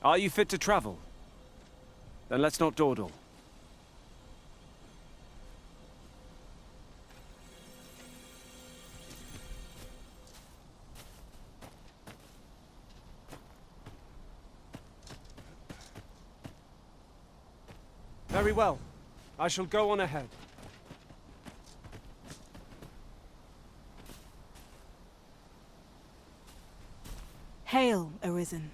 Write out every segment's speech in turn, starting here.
Are you fit to travel? Then let's not dawdle. Very well. I shall go on ahead. Hail, Arisen.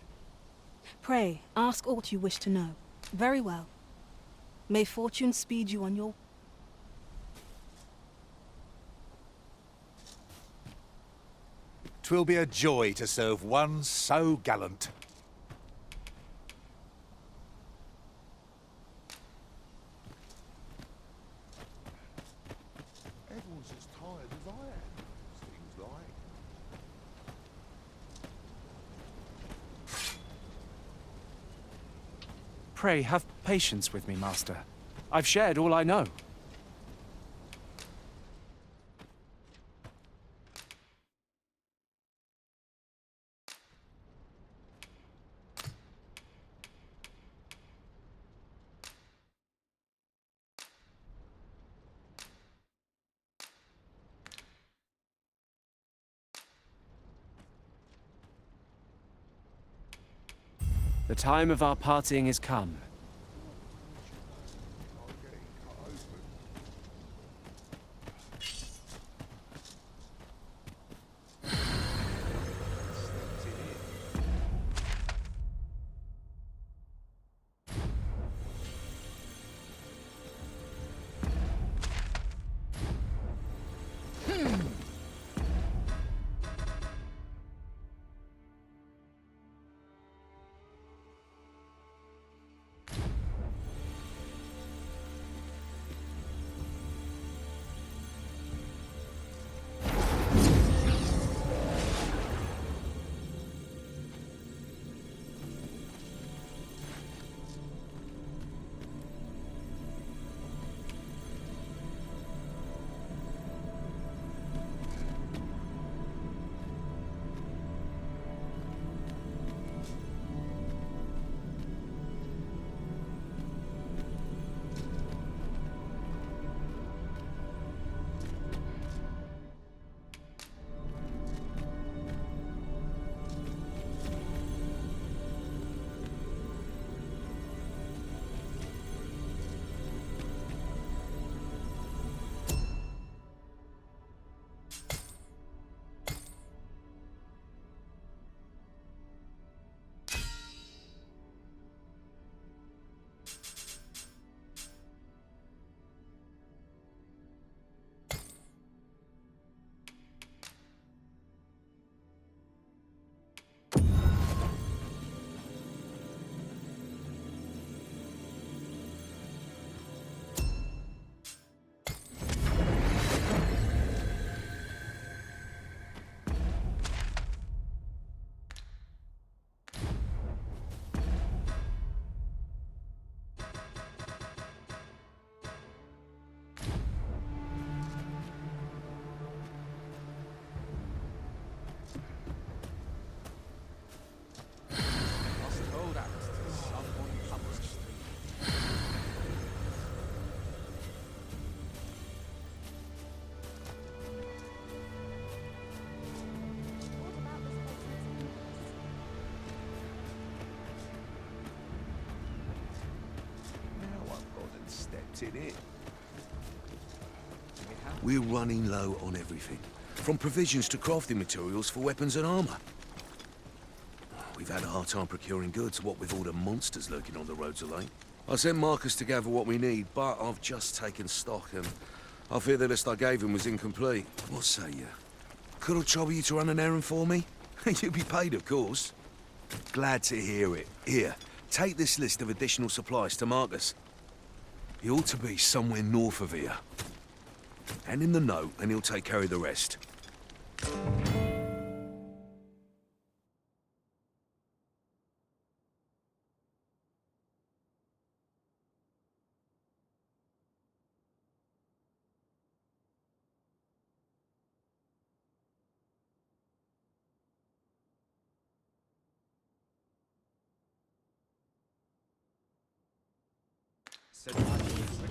Pray, ask aught you wish to know. Very well. May fortune speed you on your... 'Twill be a joy to serve one so gallant. Everyone's as tired as I am. Seems like. Pray, have patience with me, Master. I've shared all I know. The time of our parting is come. I'm getting cut open. Steps in it. Now I've gone and stepped in it. We're running low on everything, from provisions to crafting materials for weapons and armor. We've had a hard time procuring goods, what with all the monsters lurking on the roads of late. I sent Marcus to gather what we need, but I've just taken stock and I fear the list I gave him was incomplete. What say you? Could I trouble you to run an errand for me? You'll be paid, of course. Glad to hear it. Here, take this list of additional supplies to Marcus. He ought to be somewhere north of here. Hand him the note, and he'll take care of the rest.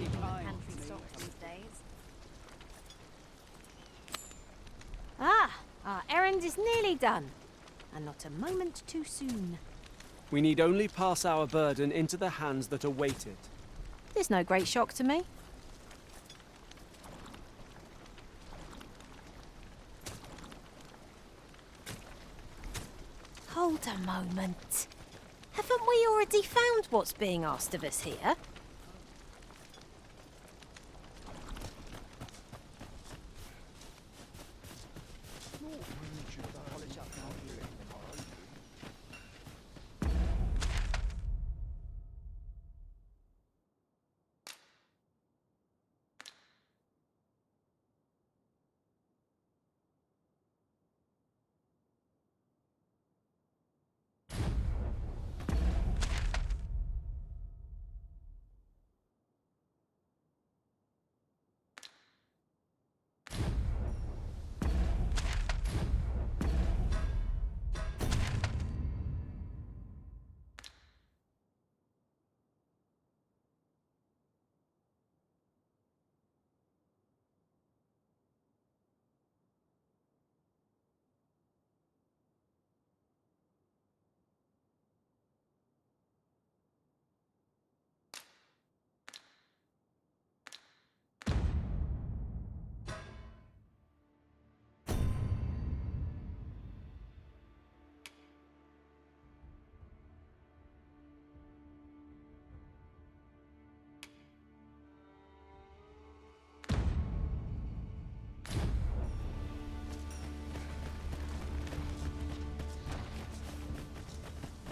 Pantry stock these days. Ah, our errand is nearly done, and not a moment too soon. We need only pass our burden into the hands that await it. There's no great shock to me. Hold a moment. Haven't we already found what's being asked of us here?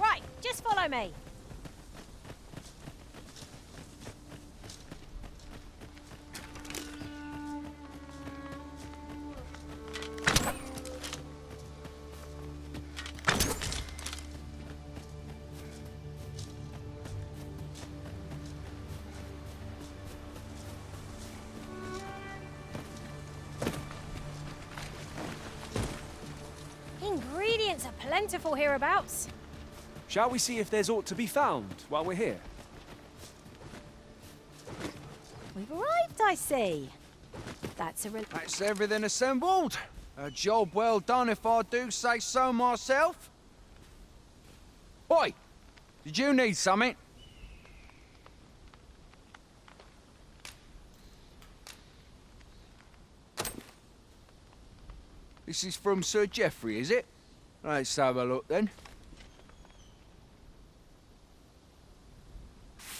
Right, just follow me. Ingredients are plentiful hereabouts. Shall we see if there's aught to be found while we're here? We've arrived, I see. That's That's everything assembled. A job well done if I do say so myself. Oi! Did you need something? This is from Sir Geoffrey, is it? Let's have a look then.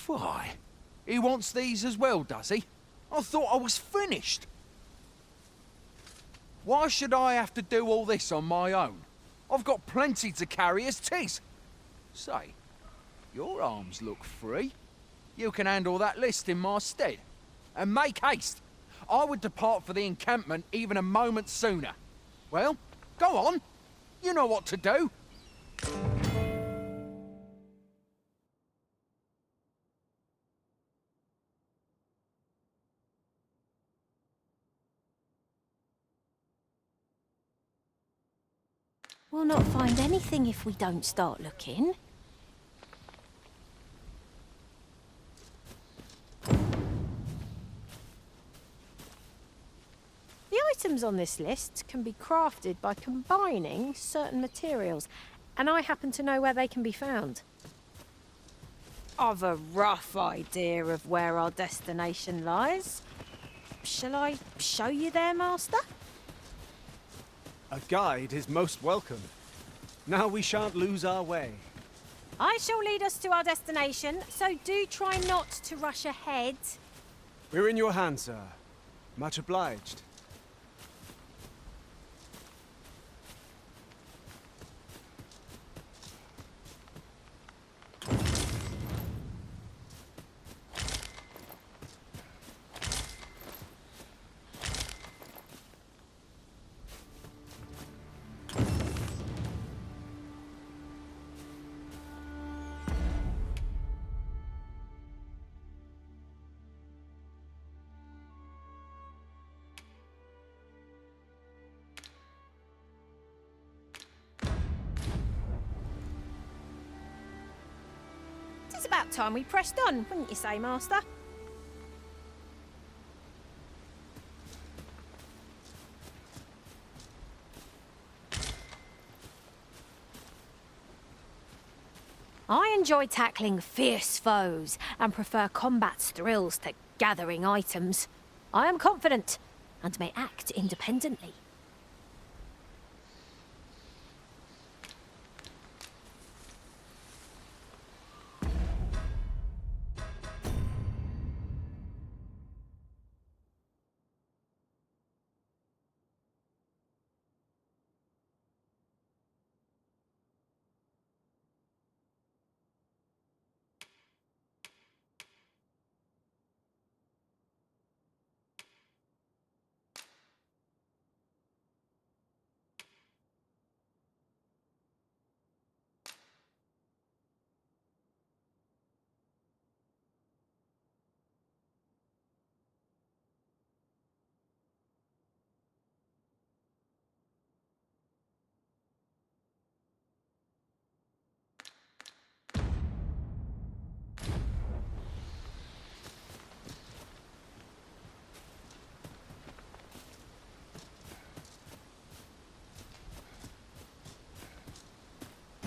Why? He wants these as well, does he? I thought I was finished. Why should I have to do all this on my own? I've got plenty to carry as 'tis. Say, your arms look free. You can handle that list in my stead. And make haste. I would depart for the encampment even a moment sooner. Well, go on. You know what to do. We'll not find anything if we don't start looking. The items on this list can be crafted by combining certain materials, and I happen to know where they can be found. I've a rough idea of where our destination lies. Shall I show you there, Master? A guide is most welcome. Now we shan't lose our way. I shall lead us to our destination, so do try not to rush ahead. We're in your hands, sir. Much obliged. It's about time we pressed on, wouldn't you say, Master? I enjoy tackling fierce foes and prefer combat's thrills to gathering items. I am confident and may act independently.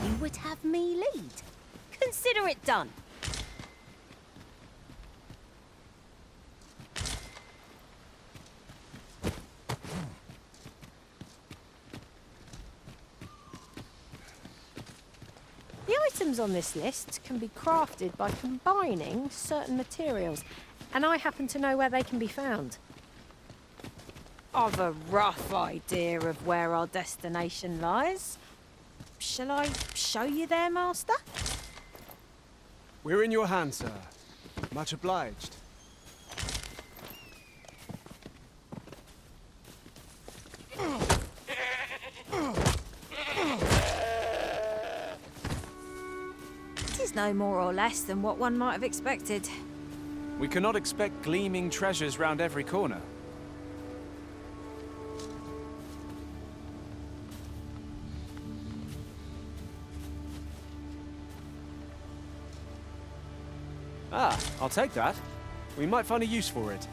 You would have me lead. Consider it done. The items on this list can be crafted by combining certain materials, and I happen to know where they can be found. I've a rough idea of where our destination lies. Shall I show you there, Master? We're in your hands, sir. Much obliged. It is no more or less than what one might have expected. We cannot expect gleaming treasures round every corner. Ah, I'll take that. We might find a use for it.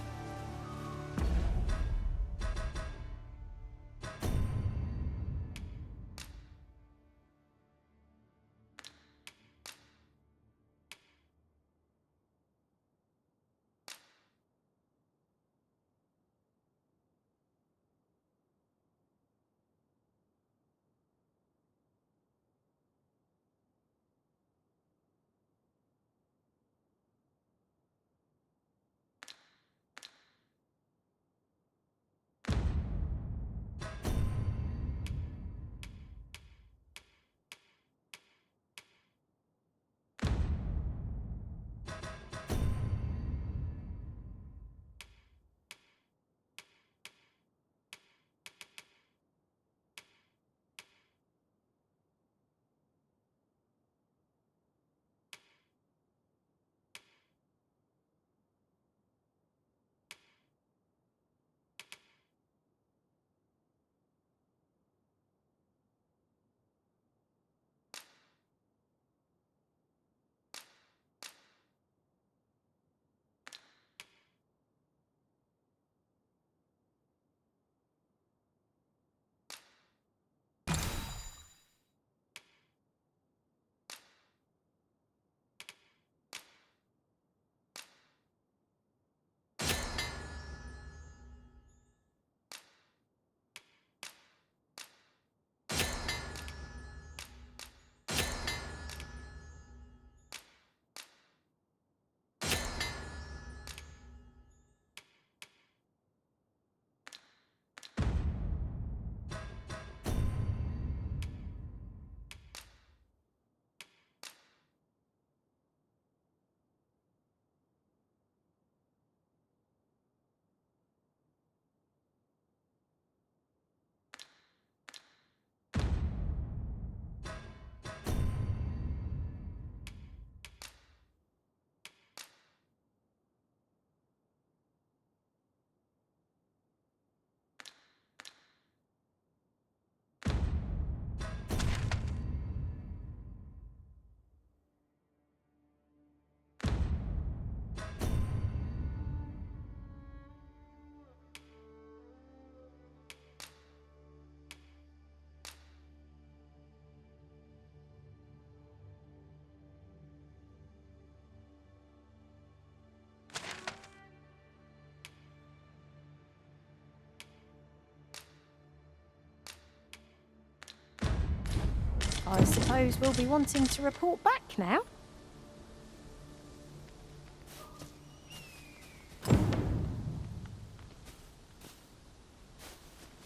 I suppose we'll be wanting to report back now.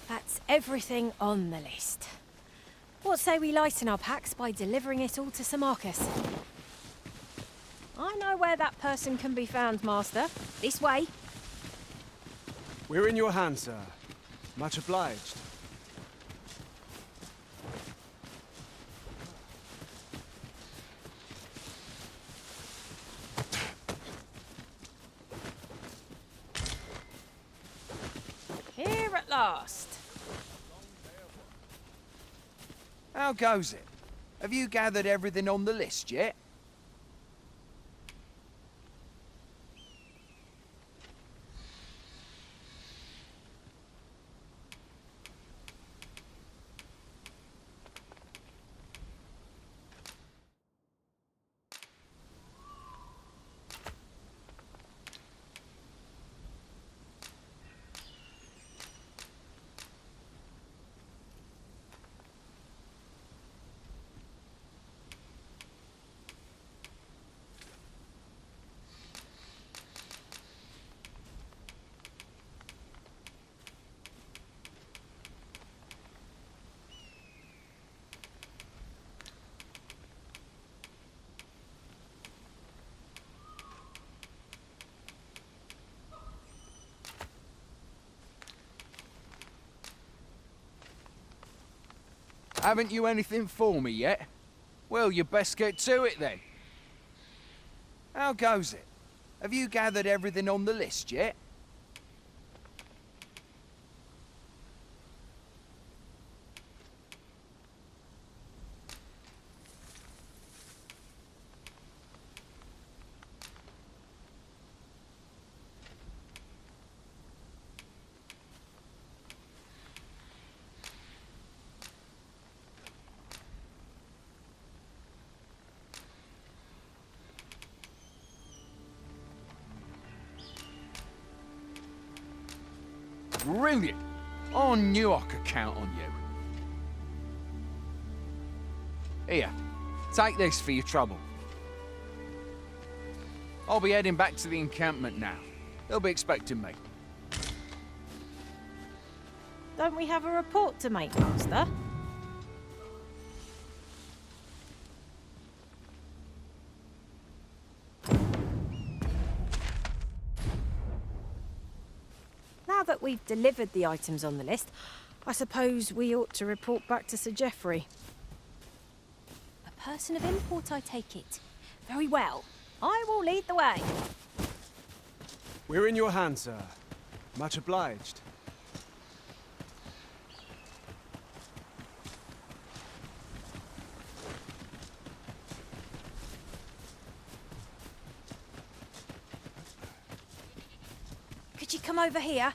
That's everything on the list. What say we lighten our packs by delivering it all to Sir Marcus? I know where that person can be found, Master. This way. We're in your hands, sir. Much obliged. Here at last. How goes it? Have you gathered everything on the list yet? Haven't you anything for me yet? Well, you best get to it then. How goes it? Have you gathered everything on the list yet? Brilliant! I knew I could count on you. Here, take this for your trouble. I'll be heading back to the encampment now. They'll be expecting me. Don't we have a report to make, Master? Now that we've delivered the items on the list, I suppose we ought to report back to Sir Geoffrey. A person of import, I take it. Very well. I will lead the way. We're in your hands, sir. Much obliged. Could you come over here?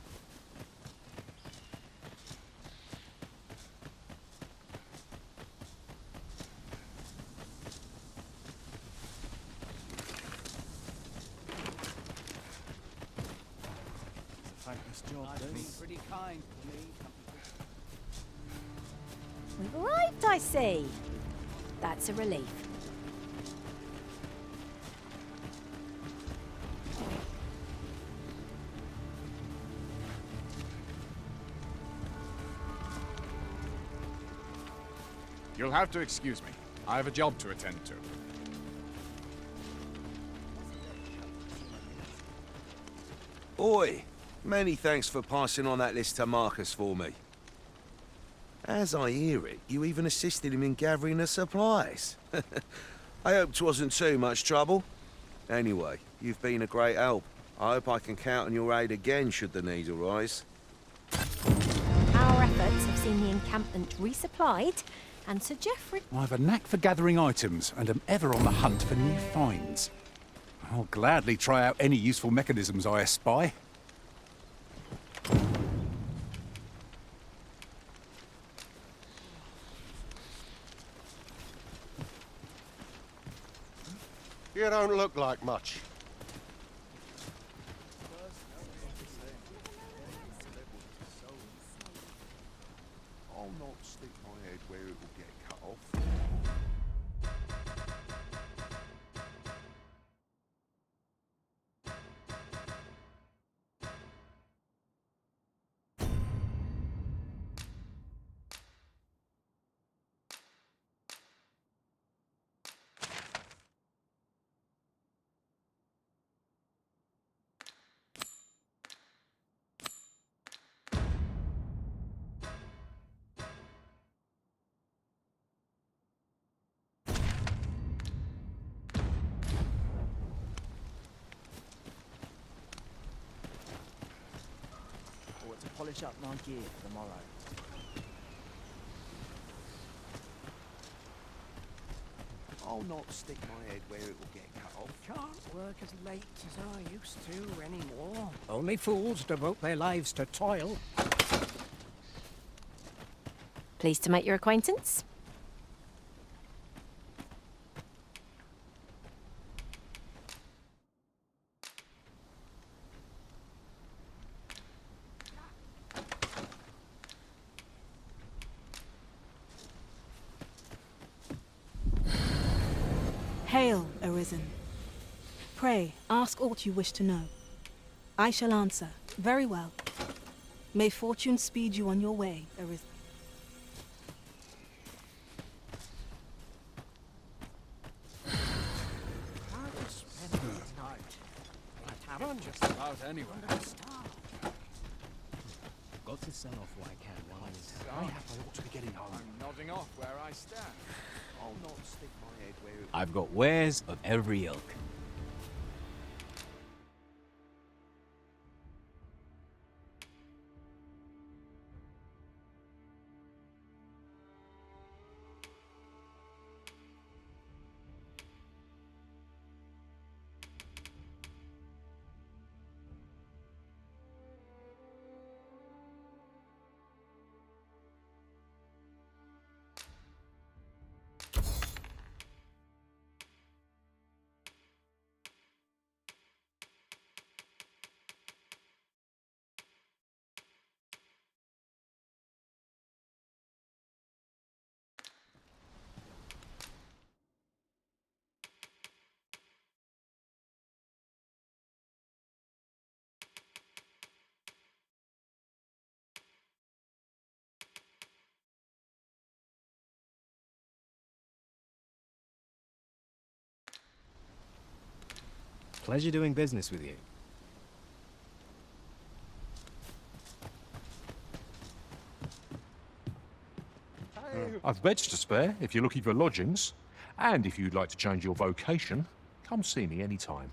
Pretty kind to me. We've arrived, I see. That's a relief. You'll have to excuse me. I have a job to attend to. Oi! Many thanks for passing on that list to Marcus for me. As I hear it, you even assisted him in gathering the supplies. I hope 'twasn't too much trouble. Anyway, you've been a great help. I hope I can count on your aid again should the need arise. Our efforts have seen the encampment resupplied, and Sir Geoffrey... I've a knack for gathering items and am ever on the hunt for new finds. I'll gladly try out any useful mechanisms I espy. You don't look like much. I'll not stick my head where it will get cut off. polish up my gear for tomorrow. I'll not stick my head where it will get cut off. Can't work as late as I used to anymore. Only fools devote their lives to toil. Pleased to make your acquaintance. Hail, Arisen. Pray, ask aught you wish to know. I shall answer. Very well. May fortune speed you on your way, Arisen. How to spend the night? In a tavern? Just about anywhere. Under the stars. Got to sell off what I can while I'm in So, town. I ought to be getting home. I'm nodding off where I stand. I'll not stick my head where it I've got wares of every ilk. Pleasure doing business with you. I've beds to spare if you're looking for lodgings. And if you'd like to change your vocation, come see me any time.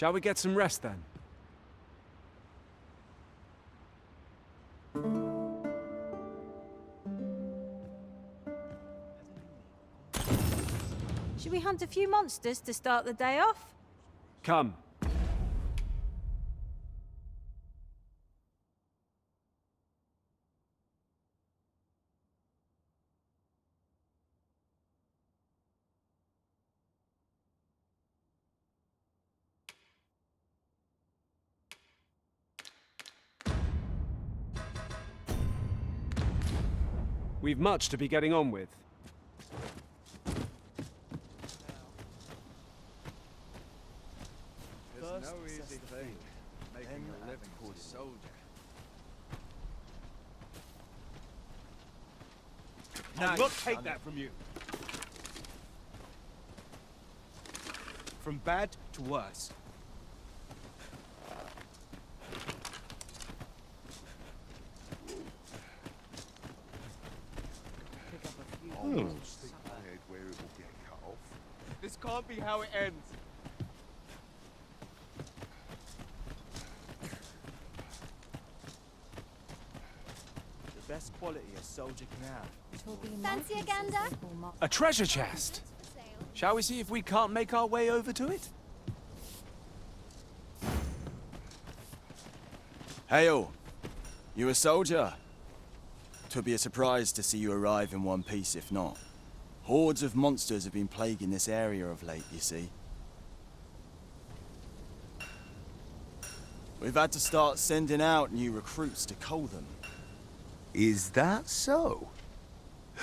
Shall we get some rest then? Should we hunt a few monsters to start the day off? Come. We've much to be getting on with. There's no easy thing making a living as a soldier. I will take that from you. From bad to worse. Almost think I had where it will get cut off. This can't be how it ends. The best quality a soldier can have. Fancy a gander? A treasure chest! Shall we see if we can't make our way over to it? Hail! You a soldier? 'Twould be a surprise to see you arrive in one piece if not. Hordes of monsters have been plaguing this area of late, you see. We've had to start sending out new recruits to cull them. Is that so?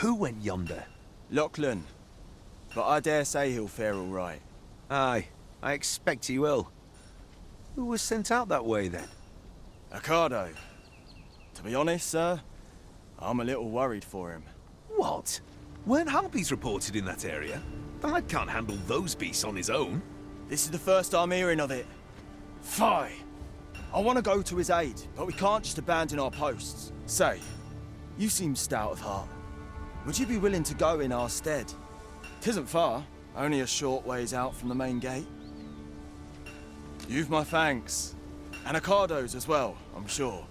Who went yonder? Lachlan. But I dare say he'll fare all right. Aye, I expect he will. Who was sent out that way, then? Ocado. To be honest, sir, I'm a little worried for him. What? Weren't harpies reported in that area? The lad can't handle those beasts on his own. This is the first I'm hearing of it. Fie! I want to go to his aid, but we can't just abandon our posts. Say, you seem stout of heart. Would you be willing to go in our stead? 'Tisn't far, only a short ways out from the main gate. You've my thanks. And Ocado's as well, I'm sure.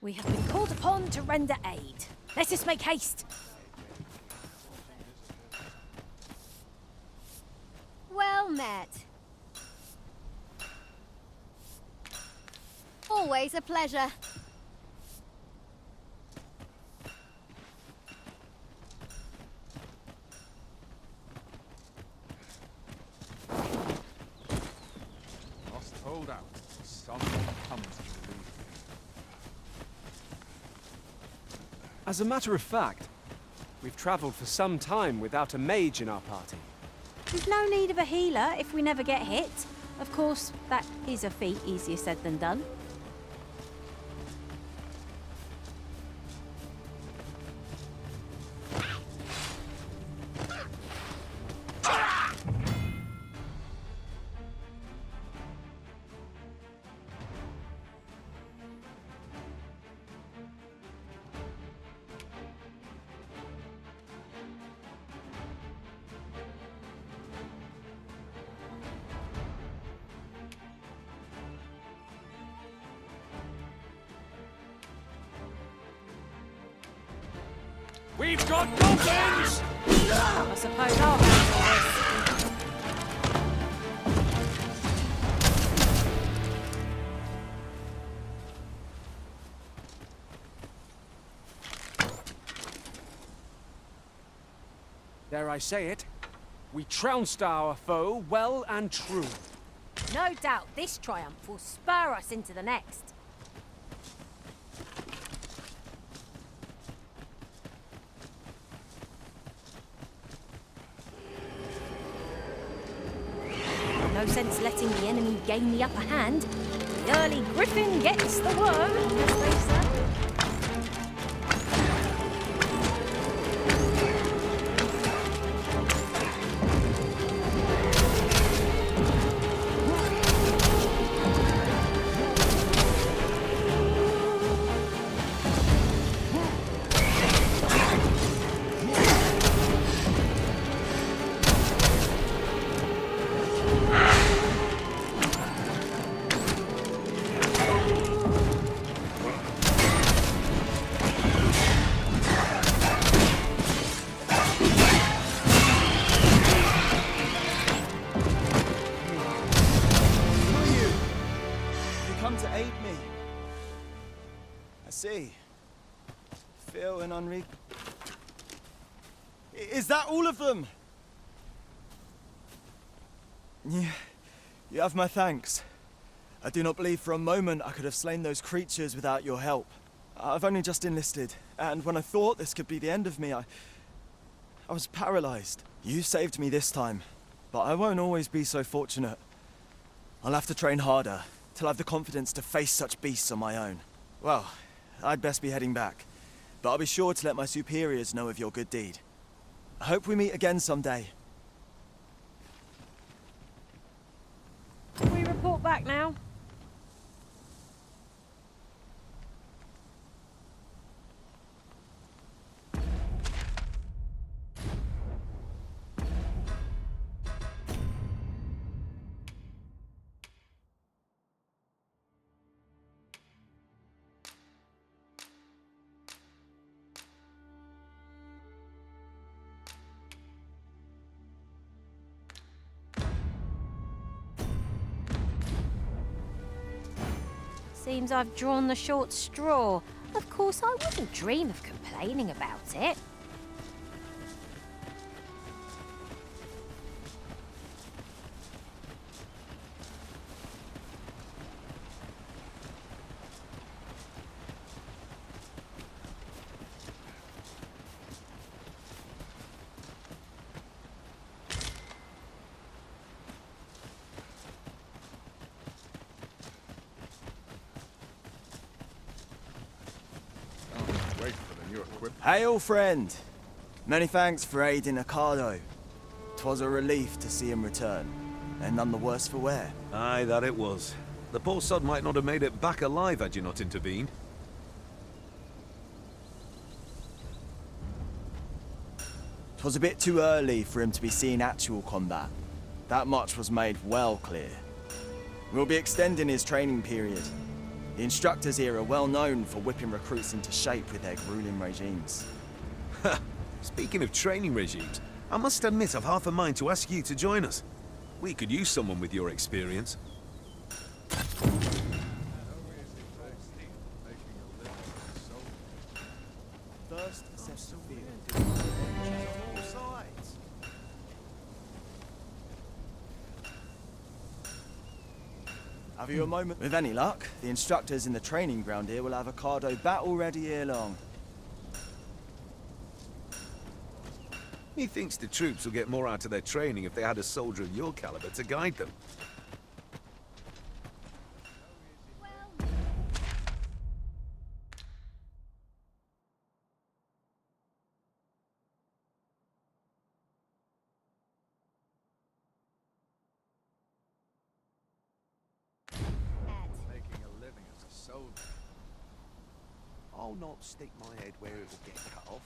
We have been called upon to render aid. Let us make haste. Well met. Always a pleasure. Must hold out. Someone comes to relieve me. As a matter of fact, we've travelled for some time without a mage in our party. There's no need of a healer if we never get hit. Of course, that is a feat easier said than done. We've got goblins! I suppose I'll handle this. Dare I say it, we trounced our foe well and true. No doubt this triumph will spur us into the next. No sense letting the enemy gain the upper hand. The early griffin gets the worm, as they say. Unrig. Is that all of them? Yeah, you have my thanks. I do not believe for a moment I could have slain those creatures without your help. I've only just enlisted, and when I thought this could be the end of me, I was paralyzed. You saved me this time, but I won't always be so fortunate. I'll have to train harder, till I've the confidence to face such beasts on my own. Well, I'd best be heading back, but I'll be sure to let my superiors know of your good deed. I hope we meet again someday. We report back now. Seems I've drawn the short straw. Of course, I wouldn't dream of complaining about it. Hail, friend! Many thanks for aiding Ricardo. 'Twas a relief to see him return, and none the worse for wear. Aye, that it was. The poor sod might not have made it back alive had you not intervened. 'Twas a bit too early for him to be seeing actual combat. That much was made well clear. We'll be extending his training period. The instructors here are well known for whipping recruits into shape with their grueling regimes. Speaking of training regimes, I must admit I've half a mind to ask you to join us. We could use someone with your experience. First, assess the field. All sides. Have you a moment? With any luck, the instructors in the training ground here will have a Cardo battle ready ere long. Methinks the troops will get more out of their training if they had a soldier of your caliber to guide them. Making a living as a soldier. I'll not stick my head where it will get cut off.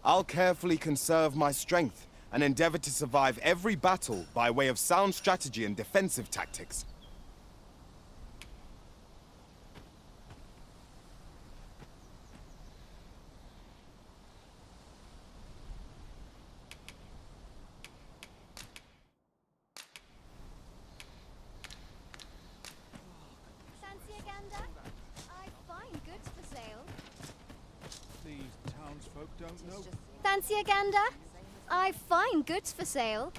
I'll carefully conserve my strength and endeavor to survive every battle by way of sound strategy and defensive tactics. Fancy a gander? I find goods for sale. These townsfolk don't know. Fancy a gander? I find goods for sale.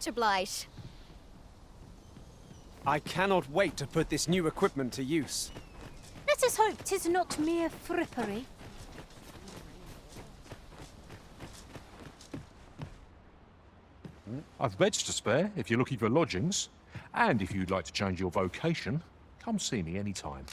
Much obliged. I cannot wait to put this new equipment to use. Let us hope 'tis not mere frippery. I've beds to spare if you're looking for lodgings. And if you'd like to change your vocation, come see me anytime.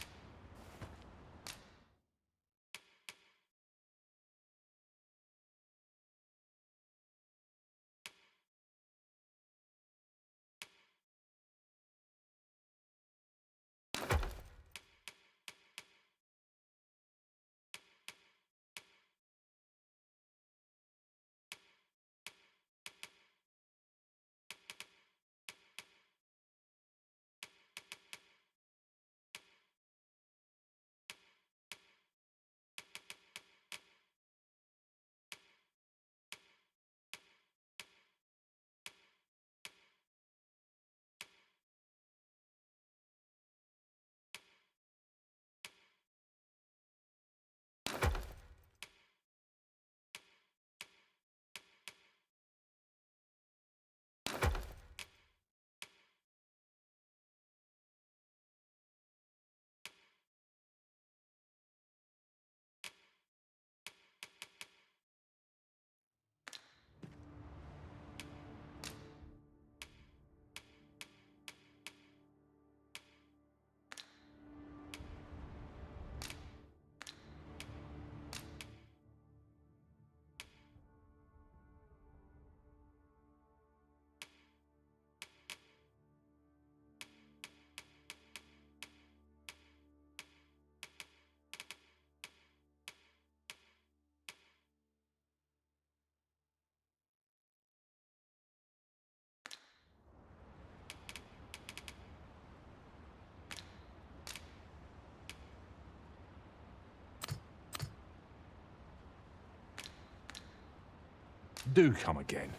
Do come again.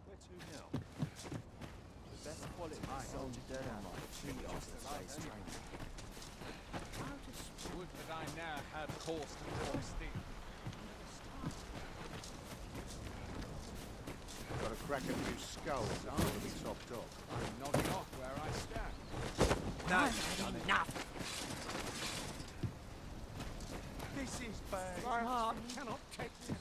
Where to now? The best quality soldier dead on my tree officer training. Would that I now had horse to walk steep. Got a crack at new skulls that ought to be topped off. I'm nodding off where I stand. Enough! This is bad. My heart cannot take this.